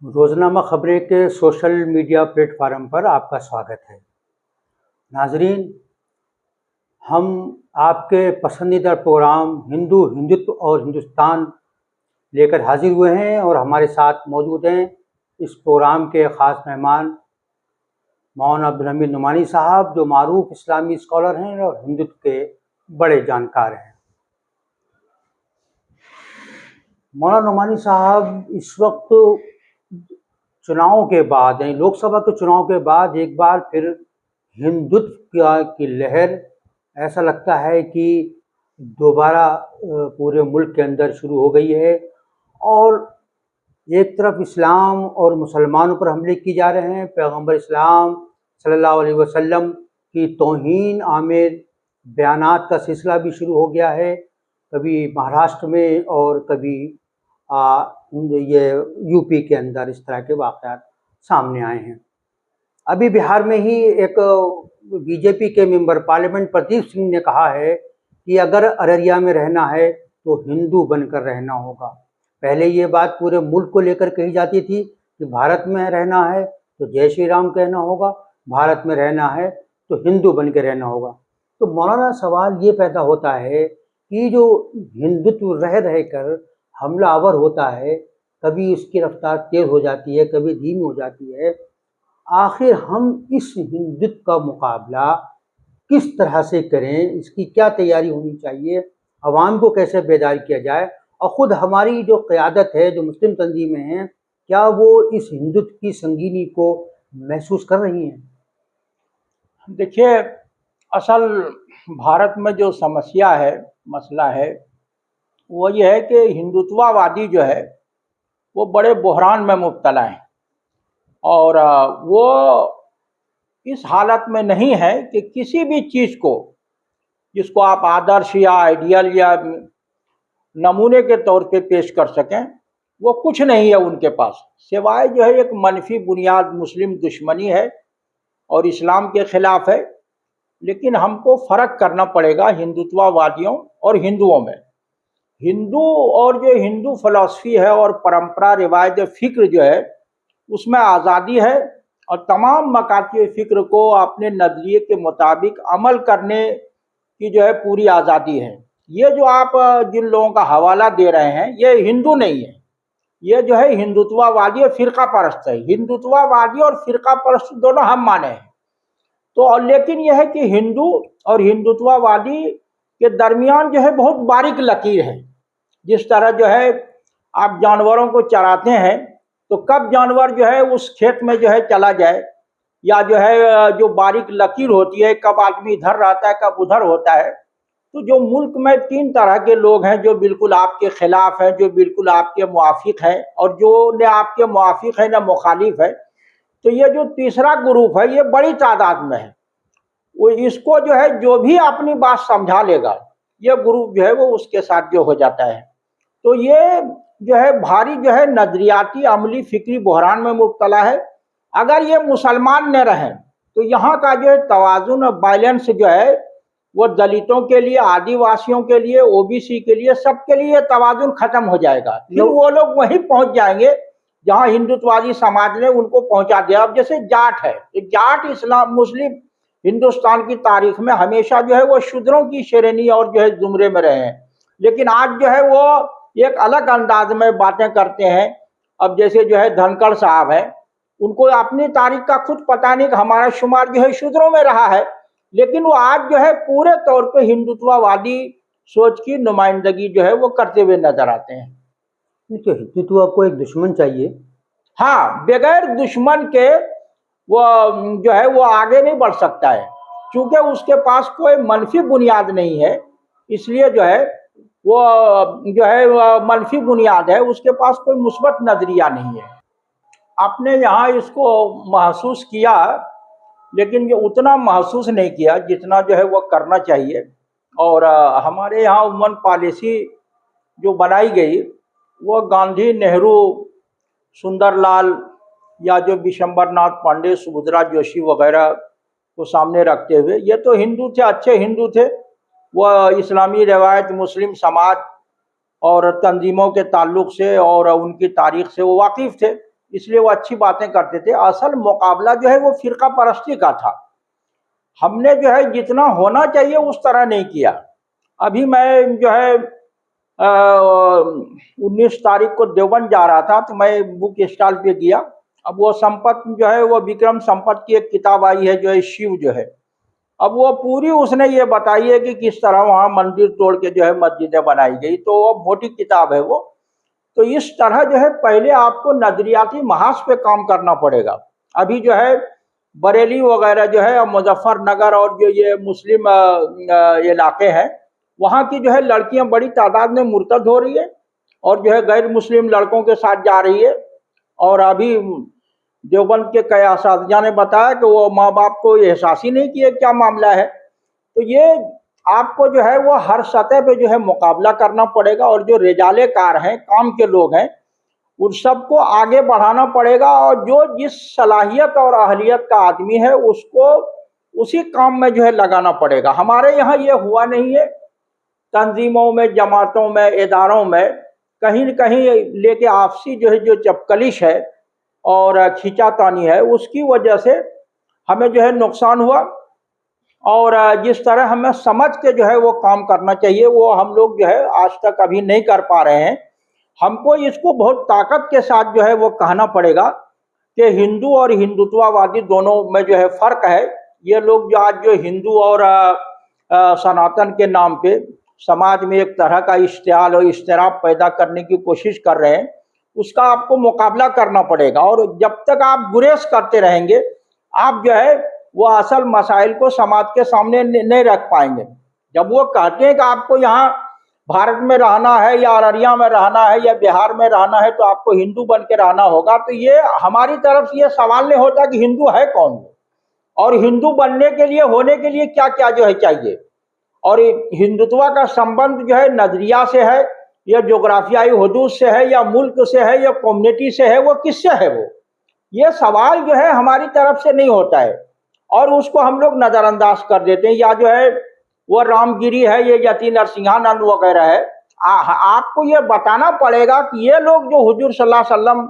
रोज़नामा खबरें के social media platform पर आपका स्वागत है। नाजरीन, हम आपके पसंदीदा प्रोग्राम हिंदुत्व और हिंदुस्तान लेकर हाजिर हुए हैं और हमारे साथ मौजूद हैं इस प्रोग्राम के ख़ास मेहमान मौलाना अब्दुल हमीद नुमानी साहब, जो मारूफ इस्लामी स्कॉलर हैं और हिंदुत्व के बड़े जानकार हैं। मौलाना नुमानी साहब, इस वक्त चुनाव के बाद, लोकसभा के चुनाव के बाद एक बार फिर हिंदुत्व की लहर ऐसा लगता है कि दोबारा पूरे मुल्क के अंदर शुरू हो गई है और एक तरफ इस्लाम और मुसलमानों पर हमले किए जा रहे हैं। पैगंबर इस्लाम सल्लल्लाहु अलैहि वसल्लम की तौहीन आमिर बयानात का सिलसिला भी शुरू हो गया है, कभी महाराष्ट्र में और कभी ये यूपी के अंदर इस तरह के वाक़यात सामने आए हैं। अभी बिहार में ही एक बीजेपी के मेंबर पार्लियामेंट प्रदीप सिंह ने कहा है कि अगर अररिया में रहना है तो हिंदू बनकर रहना होगा। पहले ये बात पूरे मुल्क को लेकर कही जाती थी कि भारत में रहना है तो जय श्री राम कहना होगा, भारत में रहना है तो हिंदू बन के रहना होगा। तो मौलाना, सवाल ये पैदा होता है कि जो हिंदुत्व रह कर हमलावर होता है, कभी उसकी रफ्तार तेज हो जाती है, कभी धीमी हो जाती है। आखिर हम इस हिंदुत्व का मुकाबला किस तरह से करें, इसकी क्या तैयारी होनी चाहिए, अवाम को कैसे बेदार किया जाए, और ख़ुद हमारी जो क़यादत है, जो मुस्लिम तंजीमें हैं, क्या वो इस हिंदुत्व की संगीनी को महसूस कर रही हैं? देखिए, असल भारत में जो समस्या है, मसला है, वो ये है कि हिंदुत्ववादी जो है वो बड़े बहरान में मुब्तला हैं और वो इस हालत में नहीं है कि किसी भी चीज़ को, जिसको आप आदर्श या आइडियल या नमूने के तौर पे पेश कर सकें, वो कुछ नहीं है उनके पास, सिवाय जो है एक मनफी बुनियाद मुस्लिम दुश्मनी है और इस्लाम के ख़िलाफ़ है। लेकिन हमको फ़र्क करना पड़ेगा हिंदुत्ववादियों और हिंदुओं में। हिंदू और जो हिंदू फ़िलासफ़ी है और परंपरा, रिवायत, फ़िक्र जो है, उसमें आज़ादी है और तमाम मकाती फ़िक्र को अपने नज़रिए के मुताबिक अमल करने की जो है पूरी आज़ादी है। ये जो आप जिन लोगों का हवाला दे रहे हैं, ये हिंदू नहीं है, ये जो है हिंदुत्ववादी और फ़िरका परस्त है। हिंदुत्ववादी और फ़िरका परस्त दोनों हम माने हैं। तो लेकिन यह है कि हिंदू और हिंदुत्ववादी के दरमियान जो है बहुत बारीक लकीर है। जिस तरह जो है आप जानवरों को चराते हैं, तो कब जानवर जो है उस खेत में जो है चला जाए, या जो है जो बारीक लकीर होती है, कब आदमी इधर रहता है, कब उधर होता है। तो जो मुल्क में तीन तरह के लोग हैं, जो बिल्कुल आपके खिलाफ हैं, जो बिल्कुल आपके मुआफिक हैं, और जो न आपके मुआफिक है न मुखालिफ है। तो ये जो तीसरा ग्रुप है, ये बड़ी तादाद में है। वो इसको जो है जो भी अपनी बात समझा लेगा, ये ग्रुप जो है वो उसके साथ जो हो जाता है। तो ये जो है भारी जो है नजरियाती, अमली, फिक्री बहरान में मुब्तला है। अगर ये मुसलमान न रहें तो यहाँ का जो है तवाज़ुन और बैलेंस जो है वो दलितों के लिए, आदिवासियों के लिए, ओबीसी के लिए, सबके लिए तवाज़ुन खत्म हो जाएगा। फिर वो लोग वहीं पहुंच जाएंगे जहां हिंदुत्ववादी समाज ने उनको पहुंचा दिया। अब जैसे जाट है, जाट इस्लाम मुस्लिम हिंदुस्तान की तारीख में हमेशा जो है वो शूद्रों की श्रेणी और जो है जुमरे में रहे हैं, लेकिन आज जो है वो एक अलग अंदाज में बातें करते हैं। अब जैसे जो है धनखड़ साहब है, उनको अपनी तारीख का खुद पता नहीं कि हमारा शुमार जो है शूद्रों में रहा है, लेकिन वो आज जो है पूरे तौर पे हिंदुत्ववादी सोच की नुमाइंदगी जो है वो करते हुए नजर आते हैं। तो हिंदुत्व को एक दुश्मन चाहिए। हाँ, बगैर दुश्मन के वो जो है वो आगे नहीं बढ़ सकता है, क्योंकि उसके पास कोई मनफी बुनियाद नहीं है। इसलिए जो है वो जो है मनफी बुनियाद है, उसके पास कोई मुस्बत नजरिया नहीं है। आपने यहाँ इसको महसूस किया, लेकिन ये उतना महसूस नहीं किया जितना जो है वो करना चाहिए। और हमारे यहाँ उमन पॉलिसी जो बनाई गई, वो गांधी, नेहरू, सुंदरलाल या जो विशंबरनाथ पांडे, सुभद्रा जोशी वगैरह को सामने रखते हुए, ये तो हिंदू थे, अच्छे हिंदू थे, वह इस्लामी रवायत, मुस्लिम समाज और तंजीमों के ताल्लुक़ से और उनकी तारीख़ से वो वाकिफ़ थे। इसलिए वो अच्छी बातें करते थे। असल मुकाबला जो है वो फिरका परस्ती का था। हमने जो है जितना होना चाहिए उस तरह नहीं किया। अभी मैं जो है 19 तारीख को देवबंद जा रहा था, तो मैं बुक स्टॉल पे गया। अब वो संपत जो है, वो विक्रम संपत की एक किताब आई है जो है शिव जो है, अब वो पूरी उसने ये बताई है कि किस तरह वहाँ मंदिर तोड़ के जो है मस्जिदें बनाई गई। तो वो मोटी किताब है वो। तो इस तरह जो है पहले आपको नजरियाती महाज पे काम करना पड़ेगा। अभी जो है बरेली वगैरह जो है, मुजफ्फरनगर और जो ये मुस्लिम इलाके हैं, वहाँ की जो है लड़कियां बड़ी तादाद में मुर्तद हो रही है और जो है गैर मुस्लिम लड़कों के साथ जा रही है। और अभी देवबंद के कई असातिज़ा ने बताया कि वो माँ बाप को एहसास ही नहीं किया क्या मामला है। तो ये आपको जो है वो हर सतह पे जो है मुकाबला करना पड़ेगा, और जो रिजाले कार हैं, काम के लोग हैं, उन सबको आगे बढ़ाना पड़ेगा। और जो जिस सलाहियत और अहलियत का आदमी है उसको उसी काम में जो है लगाना पड़ेगा। हमारे यहाँ ये हुआ नहीं है। तंजीमों में, जमातों में, इदारों में कहीं न कहीं लेके आपसी जो है जो चपकलिश है और खींचातानी है, उसकी वजह से हमें जो है नुकसान हुआ। और जिस तरह हमें समझ के जो है वो काम करना चाहिए, वो हम लोग जो है आज तक अभी नहीं कर पा रहे हैं। हमको इसको बहुत ताकत के साथ जो है वो कहना पड़ेगा कि हिंदू और हिंदुत्ववादी दोनों में जो है फर्क है। ये लोग जो आज जो हिंदू और सनातन के नाम पे समाज में एक तरह का इश्तियाल और इश्तिराब पैदा करने की कोशिश कर रहे हैं, उसका आपको मुकाबला करना पड़ेगा। और जब तक आप गुरेज करते रहेंगे, आप जो है वो असल मसाइल को समाज के सामने नहीं रख पाएंगे। जब वो कहते हैं कि आपको यहाँ भारत में रहना है या अररिया में रहना है या बिहार में रहना है तो आपको हिंदू बन के रहना होगा, तो ये हमारी तरफ से ये सवाल नहीं होता कि हिंदू है कौन वो, और हिंदू बनने के लिए, होने के लिए क्या क्या जो है चाहिए। और हिंदुत्व का संबंध जो है नजरिया से है या जोग्राफियाई हदूद से है या मुल्क से है या कम्युनिटी से है, वो किससे है, वो ये सवाल जो है हमारी तरफ से नहीं होता है और उसको हम लोग नजरअंदाज कर देते हैं। या जो है वो रामगिरी है, ये यति नरसिंहानंद वगैरह है। आपको ये बताना पड़ेगा कि ये लोग जो हुजूर सल्लल्लाहु अलैहि वसल्लम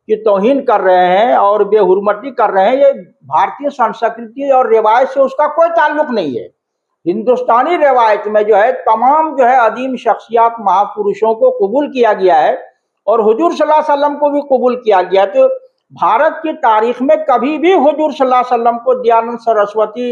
की तौहीन कर रहे हैं और बेहुरमती कर रहे हैं, ये भारतीय संस्कृति और रिवायत से उसका कोई ताल्लुक नहीं है। हिंदुस्तानी रिवायत में जो है तमाम जो है अदीम शख्सियात, महापुरुषों को कबूल किया गया है और हुजूर सल्लल्लाहु अलैहि वसल्लम को भी कबूल किया गया। तो भारत की तारीख में कभी भी हुजूर सल्लल्लाहु अलैहि वसल्लम को दयानंद सरस्वती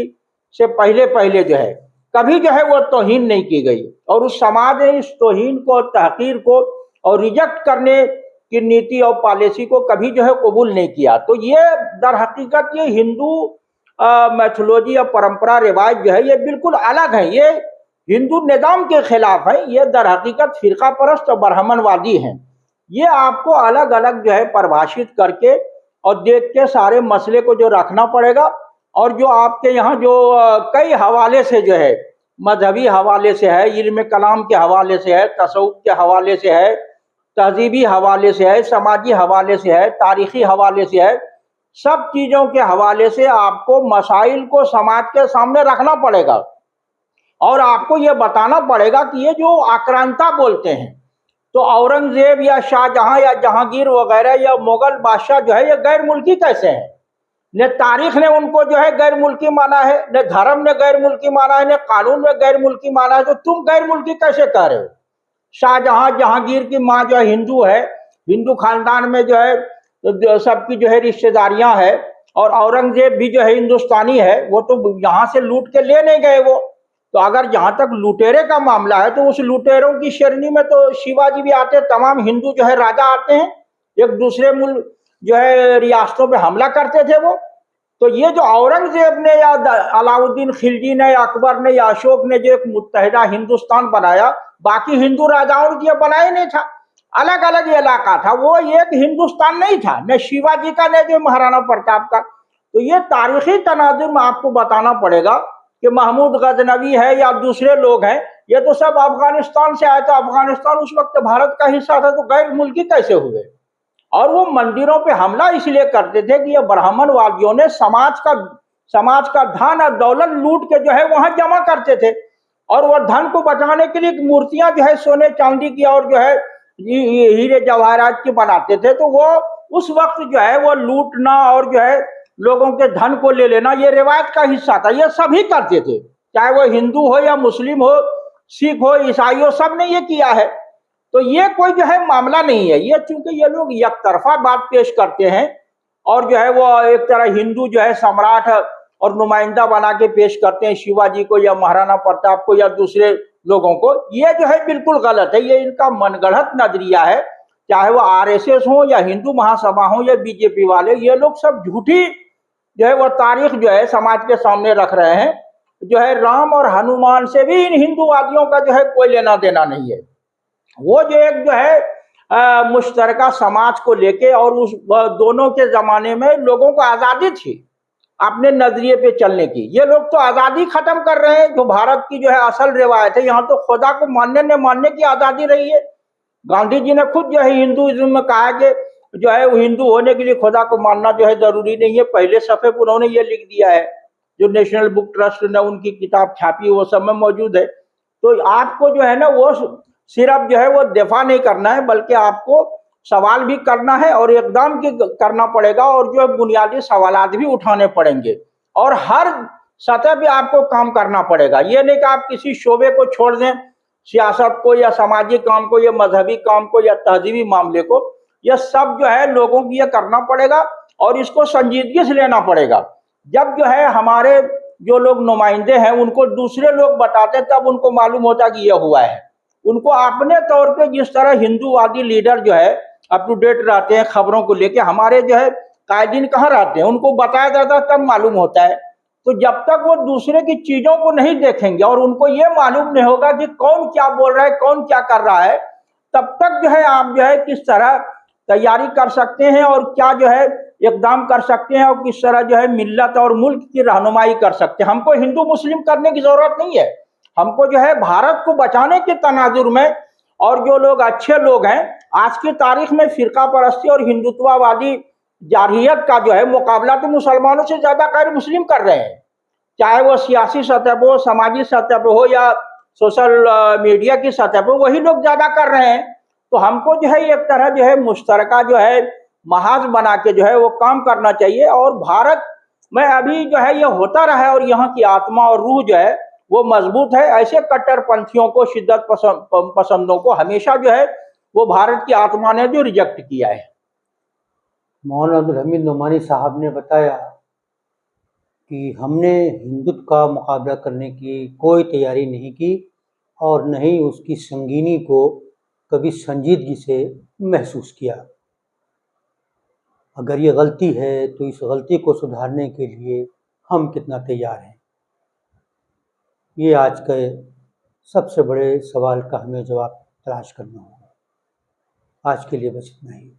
से पहले पहले जो है कभी जो है वो तौहीन नहीं की गई, और उस समाज ने इस तौहीन को, तहकीर को और रिजेक्ट करने की नीति और पॉलिसी को कभी जो है कबूल नहीं किया। तो ये दर हकीकत ये हिंदू मैथोलॉजी या परंपरा रिवाज जो है ये बिल्कुल अलग है। ये हिंदू निज़ाम के खिलाफ है। ये दर हकीकत फिरका परस्त और ब्राह्मणवादी हैं। ये आपको अलग अलग जो है परिभाषित करके और देख के सारे मसले को जो रखना पड़ेगा। और जो आपके यहाँ जो कई हवाले से जो है, मजहबी हवाले से है, इल्म कलाम के हवाले से है, तसव्वुफ के हवाले से है, तहजीबी हवाले से है, समाजी हवाले से है, तारीखी हवाले से है, सब चीज़ों के हवाले से आपको मसाइल को समाज के सामने रखना पड़ेगा। और आपको ये बताना पड़ेगा कि ये जो आक्रांता बोलते हैं, तो औरंगजेब या शाहजहां या जहांगीर वगैरह या मुगल बादशाह जो है ये गैर मुल्की कैसे हैं? न तारीख ने उनको जो है गैर मुल्की माना है, न धर्म ने गैर मुल्की माना है, न कानून में गैर मुल्की माना है। तो तुम गैर मुल्की कैसे कह रहे हो? शाहजहां, जहांगीर की माँ जो है हिंदू है, हिंदू खानदान में जो है सबकी जो है रिश्तेदारियां है, और औरंगजेब भी जो है हिंदुस्तानी है, वो तो यहाँ से लूट के ले नहीं गए वो। तो अगर जहां तक लुटेरे का मामला है तो उस लुटेरों की श्रेणी में तो शिवाजी भी आते, तमाम हिंदू जो है राजा आते हैं, एक दूसरे मुल्क जो है रियासतों पे हमला करते थे वो। तो ये जो औरंगजेब ने या अलाउद्दीन खिलजी ने या अकबर ने या अशोक ने जो एक मुत्तहिदा हिंदुस्तान बनाया, बाकी हिंदू राजाओं ने ये बनाया नहीं था, अलग अलग इलाका था, वो एक हिंदुस्तान नहीं था, न शिवाजी का न जो महाराणा प्रताप का। तो ये तारीखी तनाजुर में आपको बताना पड़ेगा कि महमूद गजनवी है या दूसरे लोग हैं, ये तो सब अफगानिस्तान से आए। तो अफगानिस्तान उस वक्त भारत का हिस्सा था, तो गैर मुल्की कैसे हुए? और वो मंदिरों पे हमला इसलिए करते थे कि ये ब्राह्मणवादियों ने समाज का धन और दौलत लूट के जो है वहां जमा करते थे, और वह धन को बचाने के लिए मूर्तियां जो है सोने चांदी की और जो है हीरे जवाहरात की बनाते थे। तो वो उस वक्त जो है वो लूटना और जो है लोगों के धन को ले लेना ये रिवायत का हिस्सा था, ये सभी करते थे, चाहे वो हिंदू हो या मुस्लिम हो, सिख हो, ईसाई हो, सब ने ये किया है। तो ये कोई जो है मामला नहीं है, ये चूंकि ये लोग एक तरफा बात पेश करते हैं और जो है वो एक तरह हिंदू जो है सम्राट और नुमाइंदा बना के पेश करते हैं शिवाजी को या महाराणा प्रताप को या दूसरे लोगों को, ये जो है बिल्कुल गलत है, ये इनका मनगढ़ंत नजरिया है। चाहे वो आरएसएस हो या हिंदू महासभा हो या बीजेपी वाले, ये लोग सब झूठी जो है वो तारीख जो है समाज के सामने रख रहे हैं। जो है राम और हनुमान से भी इन हिंदूवादियों का जो है कोई लेना देना नहीं है। वो जो एक जो है मुश्तरका समाज को लेके, और उस दोनों के जमाने में लोगों को आजादी थी अपने नजरिए पे चलने की, ये लोग तो आजादी खत्म कर रहे हैं। जो भारत की जो है असल रिवायत है, यहाँ तो खुदा को मानने न मानने की आजादी रही है। गांधी जी ने खुद जो है हिंदुइज्म में कहा कि जो है वो हिंदू होने के लिए खुदा को मानना जो है जरूरी नहीं है, पहले सफे पर उन्होंने ये लिख दिया है, जो नेशनल बुक ट्रस्ट ने उनकी किताब छापी वो सब में मौजूद है। तो आपको जो है ना वो सिर्फ जो है वो दफा नहीं करना है, बल्कि आपको सवाल भी करना है और एकदम की करना पड़ेगा, और जो है बुनियादी सवालात भी उठाने पड़ेंगे और हर सतह पे आपको काम करना पड़ेगा। ये नहीं कि आप किसी शोबे को छोड़ दें, सियासत को या सामाजिक काम को या मजहबी काम को या तहजीबी मामले को, यह सब जो है लोगों को ये करना पड़ेगा और इसको संजीदगी से लेना पड़ेगा। जब जो है हमारे जो लोग नुमाइंदे हैं उनको दूसरे लोग बताते तब उनको मालूम होता कि यह हुआ है। उनको अपने तौर पे जिस तरह हिंदूवादी लीडर जो है अप टू डेट रहते हैं खबरों को लेके, हमारे जो है कायदीन कहाँ रहते हैं उनको बताया जाता है तब मालूम होता है। तो जब तक वो दूसरे की चीजों को नहीं देखेंगे और उनको ये मालूम नहीं होगा कि कौन क्या बोल रहा है, कौन क्या कर रहा है, तब तक जो है आप जो है किस तरह तैयारी कर सकते हैं और क्या जो है इकदाम कर सकते हैं और किस तरह जो है मिल्लत और मुल्क की रहनुमाई कर सकते हैं। हमको हिंदू मुस्लिम करने की जरूरत नहीं है, हमको जो है भारत को बचाने के तनाजुर में, और जो लोग अच्छे लोग हैं आज की तारीख में फिरका परस्ती और हिंदुत्ववादी जारहियत का जो है मुकाबला तो मुसलमानों से ज्यादा गैर मुस्लिम कर रहे हैं, चाहे वो सियासी सतह पर हो, सामाजिक सतह पर हो या सोशल मीडिया की सतह पर, वही लोग ज्यादा कर रहे हैं। तो हमको जो है एक तरह जो है मुश्तरका जो है महाज बना के जो है वो काम करना चाहिए। और भारत में अभी जो है ये होता रहा है और यहाँ की आत्मा और रूह जो है वो मजबूत है। ऐसे कट्टरपंथियों को, शिद्दत पसंदों को हमेशा जो है वो भारत की आत्मा ने जो रिजेक्ट किया है। मौलाना अब्दुल हमीद नोमानी साहब ने बताया कि हमने हिंदुत्व का मुकाबला करने की कोई तैयारी नहीं की और न ही उसकी संगीनी को कभी संजीदगी से महसूस किया। अगर ये गलती है तो इस गलती को सुधारने के लिए हम कितना तैयार हैं, ये आज के सबसे बड़े सवाल का हमें जवाब तलाश करना होगा। आज के लिए बस इतना ही।